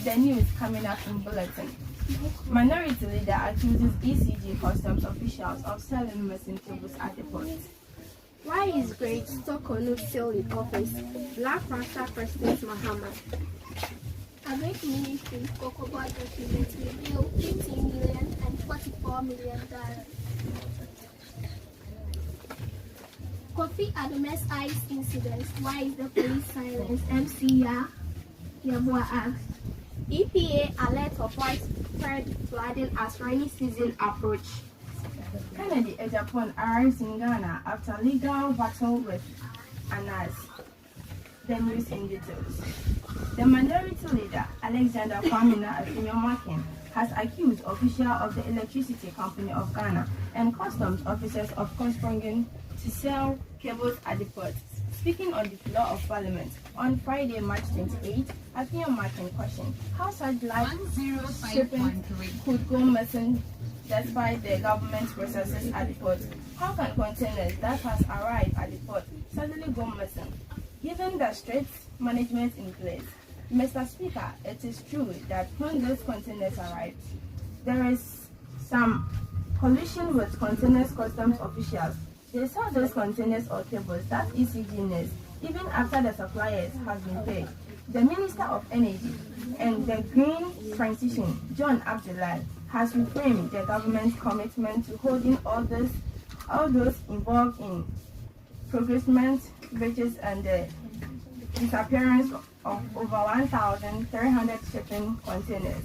The news coming up in bulletin. Minority leader accuses ECG customs officials of selling missing cables at the port. Why is Great Stokonu still in office? Black Rasta President Muhammad. Agric Ministry Cocoa documents reveal $15 million and $44 million. Kofi Adome's ICE incident. Why is the police silent? MC Yabua asked. EPA alert of widespread flooding as rainy season approach. Kennedy Ejapon arrives in Ghana after legal battle with Anas. The news in details. The minority leader, Alexander Kwamina Afinyomakin, has accused officials of the Electricity Company of Ghana and customs officers of conspiring to sell cables at the port. Speaking on the floor of Parliament on Friday, March 28, Afinyomakin questioned how such large shipping could go missing despite the government's processes at the port. How can containers that has arrived at the port suddenly go missing, given the strict management in place? Mr. Speaker, it is true that when those containers arrived, there is some collision with containers customs officials. They saw those containers or cables that ECG needs, even after the suppliers have been paid. The Minister of Energy and the Green Transition, John Abdullah, has reframed the government's commitment to holding all those involved in procurement breaches and the disappearance of over 1,300 shipping containers.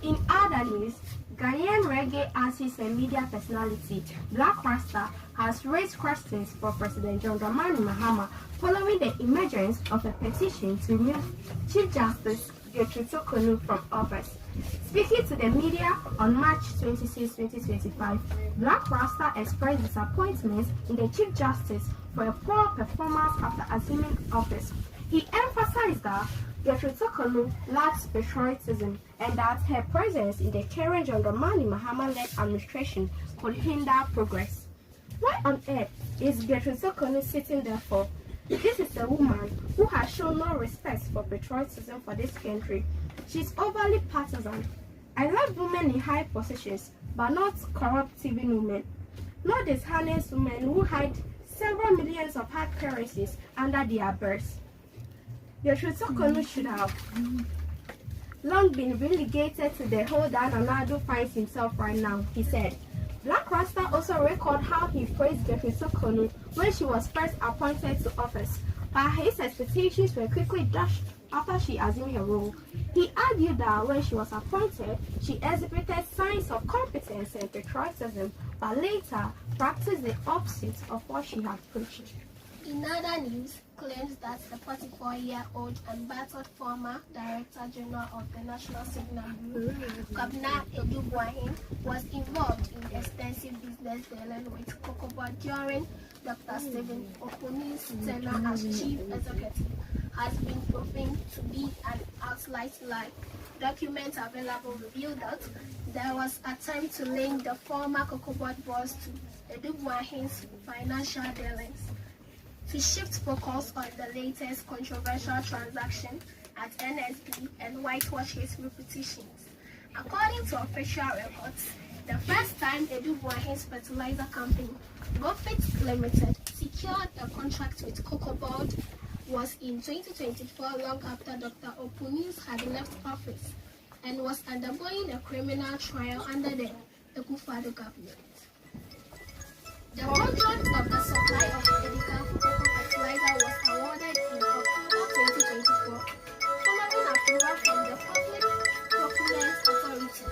In other news, Ghanaian reggae artist and media personality Black Rasta has raised questions for President John Dramani Mahama following the emergence of a petition to remove Chief Justice Gertrude Sokonu from office. Speaking to the media on March 26, 2025, Black Rasta expressed disappointment in the Chief Justice for a poor performance after assuming office. He emphasized that Gertrude Sokonu lacks patriotism and that her presence in the current John Dramani Mahama-led administration could hinder progress. Why on earth is Gertrude Sokonu sitting there for? This is a woman who has shown no respect for patriotism for this country. She's overly partisan. I love women in high positions, but not corrupt TV women. Not dishonest women who hide several millions of hard currencies under their berths. Gertrude Sokonu should have long been relegated to the hole that Nanado finds himself right now, he said. Black Rasta also recalled how he praised Gertrude Sokonu when she was first appointed to office, but his expectations were quickly dashed after she assumed her role. He argued that when she was appointed, she exhibited signs of competence and patriotism, but later practiced the opposite of what she had preached. In other news, claims that the 44-year-old and battered former Director General of the National Signal Group, Kabna Edubuahin, was involved in extensive business dealing with Cocoa during Dr. Stephen Oponi's tenure as Chief Executive, has been proven to be an outright lie. Documents available reveal that there was an attempt to link the former Cocoa boss to Edubuahin's financial dealings. To shift focus on the latest controversial transaction at NSB and whitewash his reputations. According to official records, the first time Edubuahin's fertilizer company, Gofit Limited, secured a contract with Cocoa Board was in 2024, long after Dr. Oponis had left office and was undergoing a criminal trial under the Akufo-Addo government. The contract of the supply of medical cocoa fertilizer was awarded in October 2024, following approval from the Public Procurement Authority.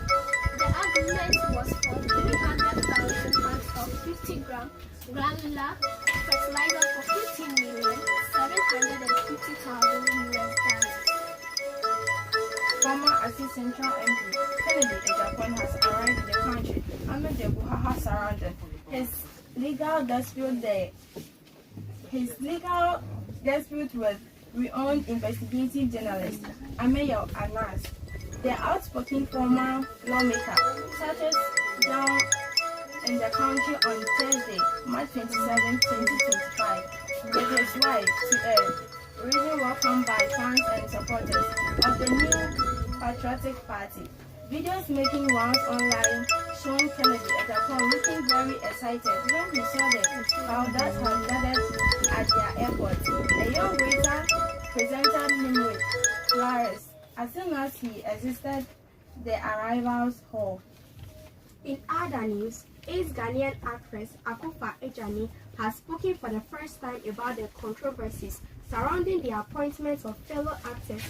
The agreement was for 300,000 bags of 50-gram granular fertilizer for $15,750,000. Former Assistant Central MP Kennedy Ejapon has arrived in the country amid the Buhaha surrounding his legal dispute with renowned investigative journalist Ameyo Anas. The outspoken former lawmaker touches down in the country on Thursday, March 27, 2025, with his wife to a reason welcomed by fans and supporters of the new patriotic party. Videos making rounds online showing Kennedy Ejapon looking very excited when he saw the crowd that had gathered at their airport. A young waiter presented him with flowers as soon as he exited the arrivals hall. In other news, ex-Ghanaian actress Akufa Ejani has spoken for the first time about the controversies surrounding the appointments of fellow actors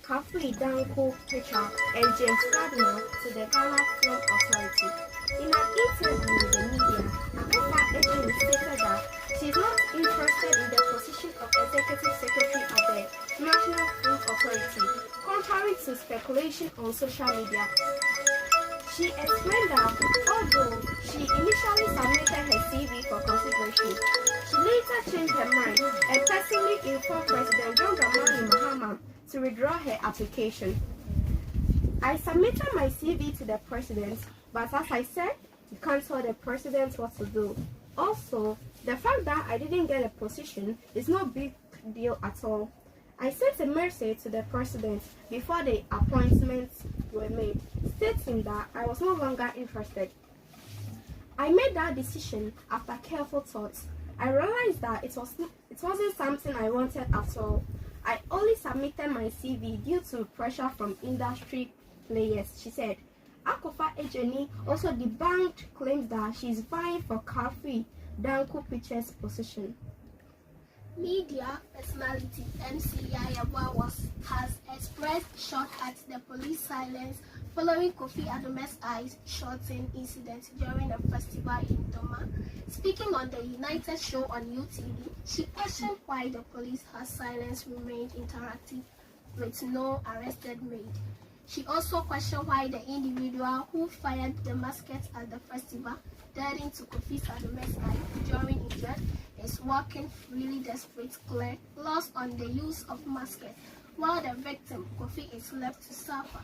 Kafui Danko Pecha and James Gardner to the Ghana Film Authority. In an interview with the media, Akufa Ejani stated that she is not interested in the position of Executive Secretary at the National Film Authority, contrary to speculation on social media. She explained that although she initially submitted her CV for consideration, she later changed her mind and personally informed President John Dramani Mahama to withdraw her application. I submitted my CV to the president, but as I said, you can't tell the president what to do. Also, the fact that I didn't get a position is no big deal at all. I sent a message to the president before the appointments were made, stating that I was no longer interested. I made that decision after careful thought. I realized that it wasn't something I wanted at all. I only submitted my CV due to pressure from industry players, she said. Akufa Ejani also debunked claims that she is vying for Kafui Danko Pecha's position. Media personality MC Yayawa has expressed shock at the police silence following Kofi Adome's eyes shooting incident during a festival in Doma. Speaking on the United show on UTV, she questioned why the police has silence remained interactive with no arrested maid. She also questioned why the individual who fired the musket at the festival, daring to Kofi Adome's eye during injured, is walking freely desperate clear, lost on the use of muskets, while the victim, Kofi, is left to suffer.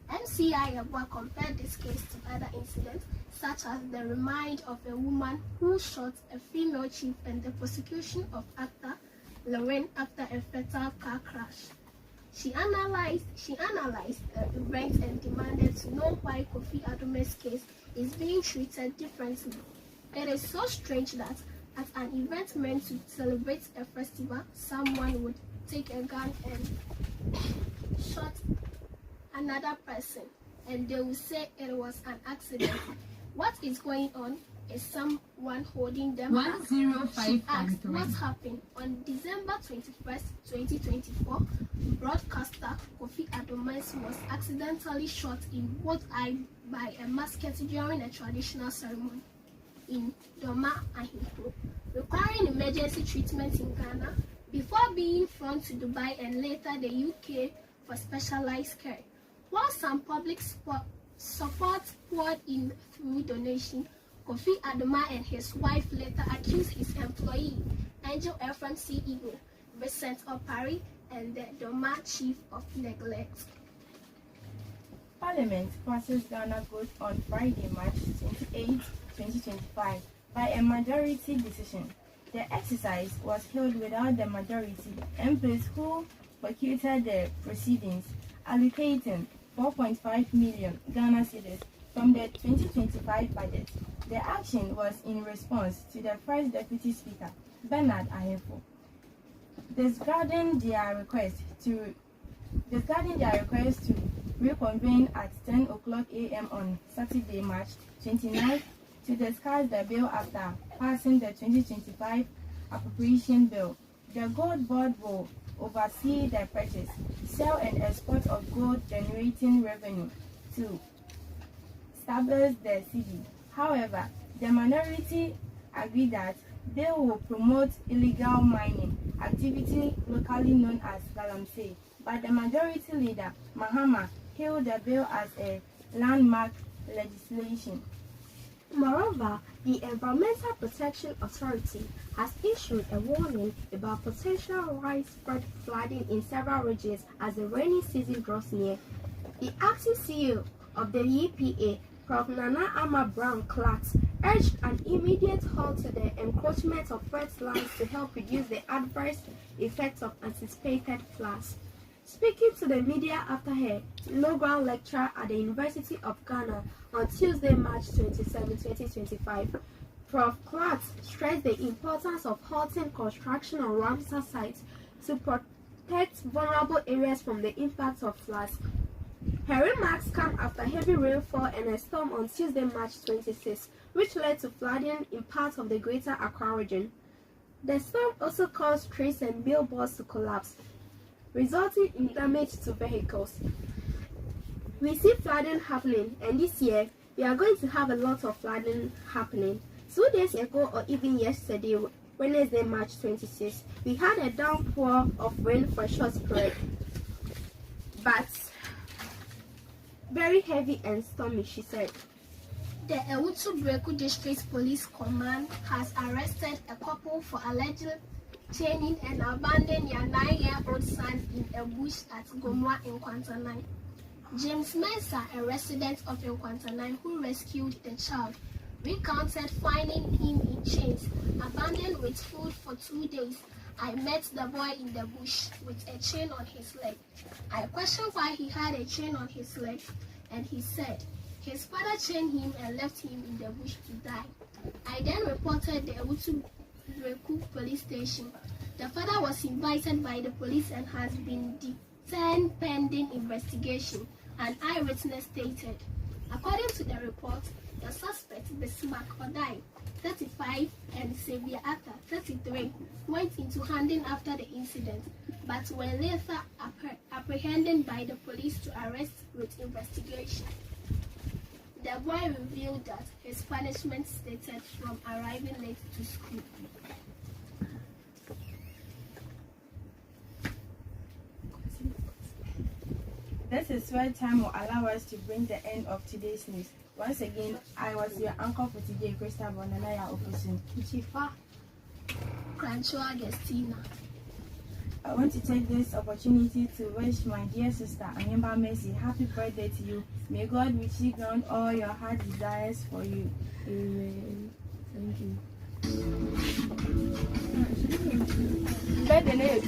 MCI Yabwa compared this case to other incidents, such as the remind of a woman who shot a female chief and the prosecution of actor Lorraine after a fatal car crash. She analyzed the event and demanded to know why Kofi Adome's case is being treated differently. It is so strange that at an event meant to celebrate a festival, someone would take a gun and shot another person, and they will say it was an accident. What is going on? Is someone holding them back? 105.3. She asked what happened on December 21st, 2024. Broadcaster Kofi Adome was accidentally shot in both eyes by a musket during a traditional ceremony in Doma Ahimpo, requiring emergency treatment in Ghana before being flown to Dubai and later the UK for specialized care. While some public support poured in through donation, Kofi Adoma and his wife later accused his employee, Angel FM CEO, Vincent Opari, and the Doma chief of neglect. Parliament passes Ghana vote on Friday, March 28, 2025, by a majority decision. The exercise was held without the majority MPs who boycotted the proceedings, allocating 4.5 million Ghana cedis from the 2025 budget. The action was in response to the First Deputy Speaker, Bernard Ahefo, disregarding their request to reconvene at 10 o'clock a.m. on Saturday, March 29th, to discuss the bill after passing the 2025 appropriation bill. The Gold Board will oversee the purchase, sale and export of gold generating revenue to establish the city. However, the minority agreed that they will promote illegal mining activity locally known as galamsey, but the majority leader, Mahama, hailed the bill as a landmark legislation. Moreover, the Environmental Protection Authority has issued a warning about potential widespread flooding in several regions as the rainy season draws near. The acting CEO of the EPA, Prof. Nana Ama Brown Clark, urged an immediate halt to the encroachment of wetlands to help reduce the adverse effects of anticipated floods. Speaking to the media after her inaugural lecture at the University of Ghana on Tuesday, March 27, 2025, Prof. Clark stressed the importance of halting construction on Ramsar sites to protect vulnerable areas from the impact of floods. Her remarks come after heavy rainfall and a storm on Tuesday, March 26, which led to flooding in parts of the Greater Accra region. The storm also caused trees and billboards to collapse, resulting in damage to vehicles. We see flooding happening, and this year we are going to have a lot of flooding happening. 2 days ago, or even yesterday, Wednesday, March 26, we had a downpour of rain for a short period, but very heavy and stormy, she said. The Ewutu Breku District Police Command has arrested a couple for allegedly chaining and abandoning their 9-year-old son in a bush at Gomwa in Kwantanai. James Mensah, a resident of Kwantanai who rescued the child, recounted finding him in chains, abandoned with food for 2 days. I met the boy in the bush with a chain on his leg. I questioned why he had a chain on his leg, and he said his father chained him and left him in the bush to die. I then reported the Ewutu Breku police station. The father was invited by the police and has been detained pending investigation, an eyewitness stated. According to the report, the suspects, Bismarck Odai, 35, and Xavier Atta, 33, went into hiding after the incident, but were later apprehended by the police to arrest with investigation. The boy revealed that his punishment stated from arriving late to school. This is where time will allow us to bring the end of today's news. Once again, I was your uncle for today, Christopher Bonanaya Opusun. Chifa Crancho Agustina. I want to take this opportunity to wish my dear sister Anyamba Mercy happy birthday to you. May God richly grant all your heart desires for you. Amen. Thank you. Birthday.